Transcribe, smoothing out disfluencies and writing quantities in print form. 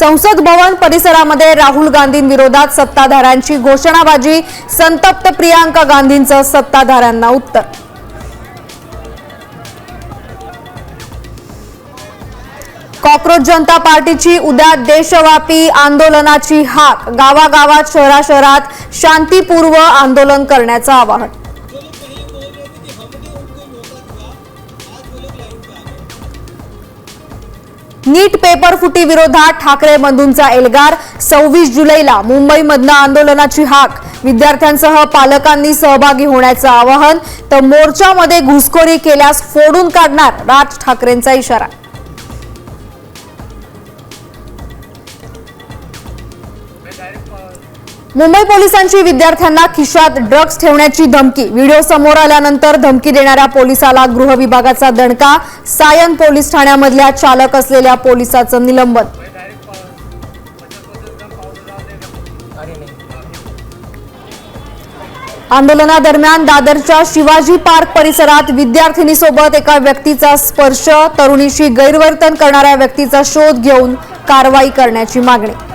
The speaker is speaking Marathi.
संसद भवन परिसरामध्ये राहुल गांधींविरोधात सत्ताधाऱ्यांची घोषणाबाजी, संतप्त प्रियांका गांधींचं सत्ताधाऱ्यांना उत्तर। कॉकरोच जनता पार्टीची उद्या देशव्यापी आंदोलनाची हाक, गावागावात शहराशहरात शांतीपूर्व आंदोलन करण्याचं आवाहन। नीट पेपर फुटी विरोधात ठाकरे बंधूंचा एल्गार, 26 जुलैला मुंबईमधनं आंदोलनाची हाक, विद्यार्थ्यांसह पालकांनी सहभागी होण्याचं आवाहन, तर मोर्चामध्ये घुसखोरी केल्यास फोडून काढणार, राज ठाकरेंचा इशारा। मुंबई पोलिसांची विद्यार्थ्यांना खिशात ड्रग्ज ठेवण्याची धमकी, व्हिडिओ समोर आल्यानंतर धमकी देणाऱ्या पोलिसाला गृह विभागाचा दणका, सायन पोलीस ठाण्यामधल्या चालक असलेल्या पोलिसाचं निलंबन। आंदोलनादरम्यान दादरच्या शिवाजी पार्क परिसरात विद्यार्थिनीसोबत एका व्यक्तीचा स्पर्श, तरुणीशी गैरवर्तन करणाऱ्या व्यक्तीचा शोध घेऊन कारवाई करण्याची मागणी।